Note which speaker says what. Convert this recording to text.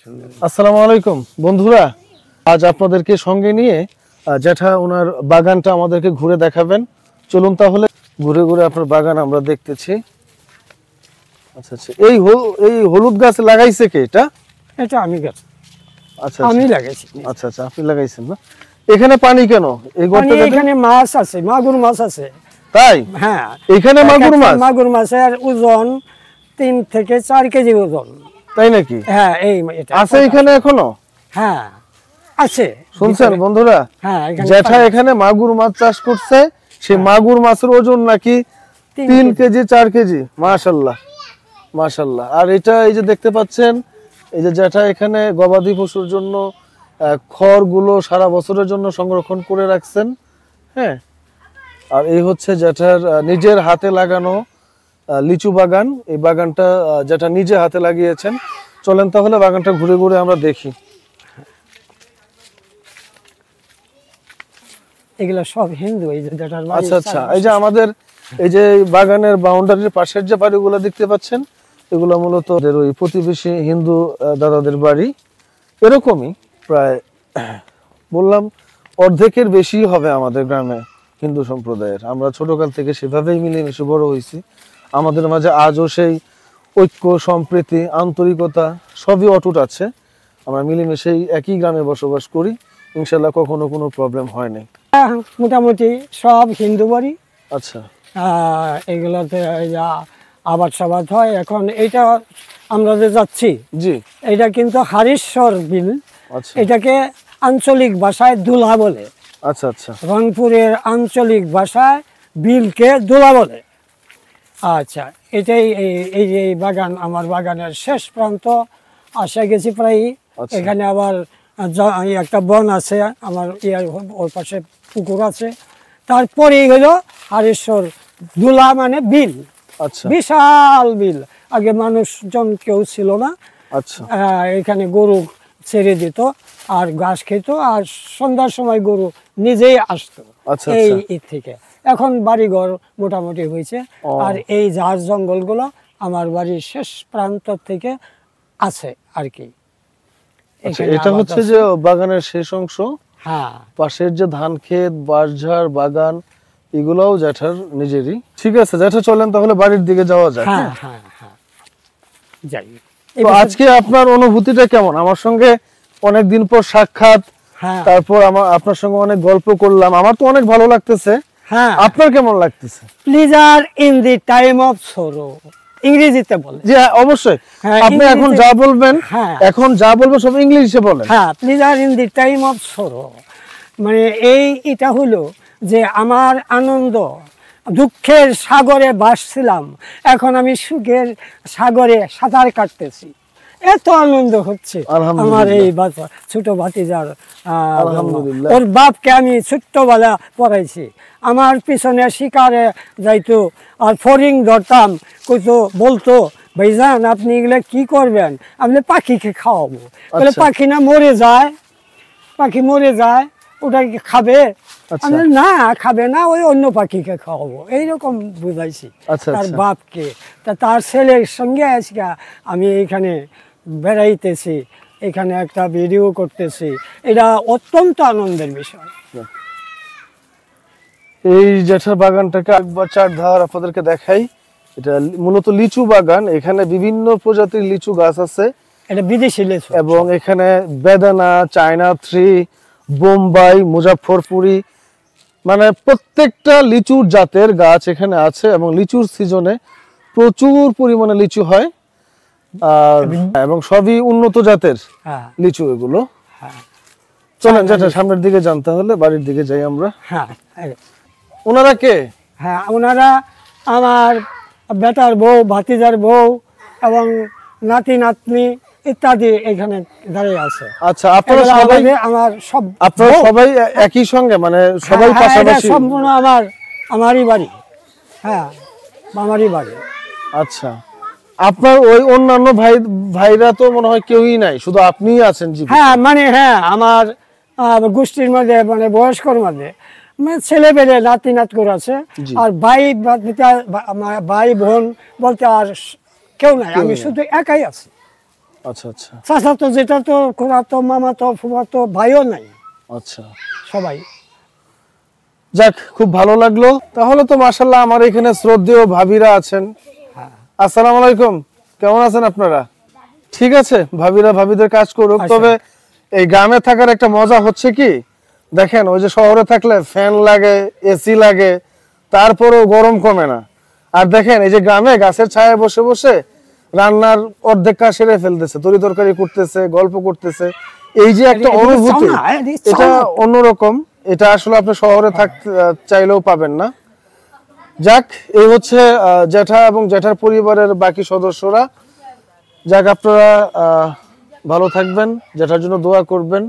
Speaker 1: আসসালামু আলাইকুম বন্ধুরা, আজ আপনাদেরকে সঙ্গে নিয়ে জ্যাঠা ওনার বাগানটা আমাদেরকে ঘুরে দেখাবেন। চলুন তাহলে ঘুরে ঘুরে আপনার বাগান আমরা দেখতেছি। আচ্ছা আচ্ছা, এই হলুদ গাছ লাগাইছে কে? এটা
Speaker 2: আমি গাছ
Speaker 1: আচ্ছা
Speaker 2: আমি লাগাইছি।
Speaker 1: আচ্ছা আচ্ছা, আপনি লাগাইছেন না? এখানে পানি কেন? এই গর্তে
Speaker 2: এখানে মাছ আছে, মাগুর মাছ আছে।
Speaker 1: তাই?
Speaker 2: হ্যাঁ,
Speaker 1: এখানে মাগুর
Speaker 2: মাছের ওজন 3 থেকে 4 কেজি ওজন।
Speaker 1: তাই নাকি?
Speaker 2: হ্যাঁ, এই এটা
Speaker 1: আছে এখানে এখনো?
Speaker 2: হ্যাঁ আছে।
Speaker 1: শুনছেন বন্ধুরা?
Speaker 2: হ্যাঁ,
Speaker 1: জ্যাঠা এখানে মাগুর মাছ চাষ করছে। সেই মাগুর মাছের ওজন নাকি 3 কেজি 4 কেজি। মাশাআল্লাহ মাশাআল্লাহ। আর এটা এই যে দেখতে পাচ্ছেন, এই যে জ্যাঠা এখানে গবাদি পশুর জন্য খড়গুলো সারা বছরের জন্য সংরক্ষণ করে রাখছেন। হ্যাঁ, আর এই হচ্ছে জ্যাঠার নিজের হাতে লাগানো লিচু বাগান। এই বাগানটা জ্যাঠা নিজে হাতে লাগিয়েছেন। চলেন তাহলে বাগানটা ঘুরে ঘুরে আমরা দেখি।
Speaker 2: এগুলো সব হিন্দু। এই যে জ্যাঠার বাড়ি।
Speaker 1: আচ্ছা আচ্ছা, এই যে আমাদের এই যে বাগানের বাউন্ডারির পাশের যে বাড়িগুলো দেখতে পাচ্ছেন, এগুলো মূলত ওই প্রতিবেশী হিন্দু দাদাদের বাড়ি। এরকমই প্রায় বললাম অর্ধেকের বেশি হবে আমাদের গ্রামে হিন্দু সম্প্রদায়ের। আমরা ছোটকাল থেকে সেভাবেই মিলেমিশে বড় হয়েছি। আমাদের মাঝে আজও সেই ঐক্য, সম্প্রীতি, আন্তরিকতা সবই অটুট আছে। আমরা মিলেমিশেই একই গ্রামে বসবাস করি। ইনশাল্লাহ কখনো কোনো প্রবলেম হয় নাই।
Speaker 2: মোটামুটি সব হিন্দু বাড়ি।
Speaker 1: আচ্ছা,
Speaker 2: এগুলোতে আবাদ সাবাদ হয়। এখন এইটা আমরা যে যাচ্ছি,
Speaker 1: জি,
Speaker 2: এটা কিন্তু হারিশ্বর বিল।
Speaker 1: আচ্ছা,
Speaker 2: এটাকে আঞ্চলিক ভাষায় দুলা বলে।
Speaker 1: আচ্ছা আচ্ছা,
Speaker 2: রংপুরের আঞ্চলিক ভাষায় বিলকে দুলা বলে। আচ্ছা, এটাই এই যে বাগান, আমার বাগানের শেষ প্রান্ত আসা গেছি প্রায়। এখানে আবার একটা বন আছে, আমার ওর পাশে পুকুর আছে। তারপরেই হলো হারেশ্বর দুলা, মানে বিল।
Speaker 1: আচ্ছা,
Speaker 2: বিশাল বিল। আগে মানুষজন কেউ ছিল না।
Speaker 1: আচ্ছা,
Speaker 2: এখানে গরু ছেড়ে দিত আর ঘাস খেত, আর সন্ধ্যার সময় গরু নিজেই আসতো।
Speaker 1: আচ্ছা,
Speaker 2: এই থেকে এখন বাড়িঘর মোটামুটি হয়েছে। আর এই ঝাড় জঙ্গলগুলো আমার বাড়ির শেষ প্রান্ত থেকে আছে আর কি।
Speaker 1: এটা হচ্ছে যে বাগানের শেষ অংশ।
Speaker 2: হ্যাঁ,
Speaker 1: পাশের যে ধান ক্ষেত, বাঁশঝাড় বাগান, এগুলাও জ্যাঠার নিজেরই। ঠিক আছে জ্যাঠা, চলেন তাহলে বাড়ির দিকে যাওয়া যাক।
Speaker 2: হ্যাঁ হ্যাঁ হ্যাঁ, যাই।
Speaker 1: তো আজকে আপনার অনুভূতিটা কেমন? আমার সঙ্গে অনেকদিন পর সাক্ষাৎ।
Speaker 2: হ্যাঁ,
Speaker 1: তারপর আপনার সঙ্গে অনেক গল্প করলাম। আমার তো অনেক ভালো লাগতেছে।
Speaker 2: হ্যাঁ,
Speaker 1: আপনার কেমন লাগতেছে?
Speaker 2: Pleasure in the time of sorrow, ইংরেজিতে বলে।
Speaker 1: জি হ্যাঁ, অবশ্যই। আপনি এখন যা বলবেন, এখন যা বলবেন সব ইংলিশে বলেন।
Speaker 2: হ্যাঁ, pleasure in the time of sorrow, মানে এটা হলো যে আমার আনন্দ। দুঃখের সাগরে ভাসছিলাম, এখন আমি সুখের সাগরে সাঁতার কাটতেছি। এত আনন্দ হচ্ছে আমার এই ছোট ভাতিজার। ওর বাপকে আমি ছোট্টবেলা পড়াইছি। আমার পিছনে শিকারে যাইতো আর ফড়িং ধরতাম, কইতো, বলতো, ভাইজান আপনি এগুলো কি করবেন? আমি পাখিকে খাওয়াবো। বলে পাখি না মরে যায়, পাখি মরে যায়, ওটা কি খাবে? না, খাবে না, ওই অন্য পাখিকে খাওয়াবো, এইরকম বুঝাইছি তার বাপকে। তা তার ছেলের সঙ্গে আজকে আমি এইখানে বেড়াইতেছি, এখানে একটা ভিডিও করতেছি। এটা অত্যন্ত আনন্দের বিষয়।
Speaker 1: এই জ্যাঠার বাগানটাকে একবার চারধার আপনাদেরকে দেখাই। এটা মূলত লিচু বাগান। এখানে বিভিন্ন প্রজাতির লিচু গাছ আছে।
Speaker 2: এটা বিদেশি লিচু,
Speaker 1: এবং এখানে বেদানা, চায়না 3, বোম্বাই, মুজাফফরপুরি, মানে প্রত্যেকটা লিচুর জাতের গাছ এখানে আছে। এবং লিচুর সিজনে প্রচুর পরিমাণে লিচু হয়, এবং সবই উন্নত জাতের লিচু এগুলো। চলেন জ্যাঠা সামনের দিকে যান, তাহলে বাড়ির দিকে যাই আমরা।
Speaker 2: হ্যাঁ,
Speaker 1: ওনারা কে?
Speaker 2: হ্যাঁ, ওনারা আমার বেটার বউ, ভাতিজার বউ এবং নাতি নাতনি ইত্যাদি এখানে দাঁড়িয়ে আছে।
Speaker 1: আচ্ছা, আপনারা সবাই
Speaker 2: আমার সব,
Speaker 1: আপনারা সবাই একই সঙ্গে, মানে সবাই পাশাপাশি?
Speaker 2: সম্পূর্ণ আমারই বাড়ি। হ্যাঁ, আমারই বাড়ি।
Speaker 1: আচ্ছা, আপনার ওই অন্যান্য ভাইরা তো মনে হয় কেউই নাই, শুধু আপনিই আছেন?
Speaker 2: হ্যাঁ, মানে হ্যাঁ, আমার গোষ্ঠীর মধ্যে, মানে বয়স্কর মধ্যে ছেলে পেলে নাতি নাতকুর আছে। আর ভাই বোন বলতে আর কেউ নাই, আমি শুধু একাই আছি।
Speaker 1: আচ্ছা আচ্ছা
Speaker 2: চাচা তো যেটা তো কোনা তো মামা তো ফুফা তো ভাইও নাই,
Speaker 1: আচ্ছা।
Speaker 2: সবাই।
Speaker 1: যাক, খুব ভালো লাগলো। তাহলে তো মাশাআল্লাহ আমার এখানে শ্রদ্ধেয় ভাবিরা আছেন। আসসালামু আলাইকুম, কেমন আছেন আপনারা? ঠিক আছে, ভাবিরা ভাবিদের কাজ করুক। তবে এই গ্রামে থাকার একটা মজা হচ্ছে কি, দেখেন ওই যে শহরে থাকলে ফ্যান লাগে, এসি লাগে, তারপরেও গরম কমে না। আর দেখেন এই যে গ্রামে গাছের ছায়ায় বসে বসে রান্নার অর্ধেক কাজ সেরে ফেলতেছে, তরি তরকারি করতেছে, গল্প করতেছে। এই যে একটা অনুভূতি, এটা অন্যরকম। এটা আসলে আপনি শহরে থাকতে চাইলেও পাবেন না। যাক, এই হচ্ছে জ্যাঠা এবং জ্যাঠার পরিবারের বাকি সদস্যরা। যাক, আপনারা ভালো থাকবেন, জ্যাঠার জন্য দোয়া করবেন।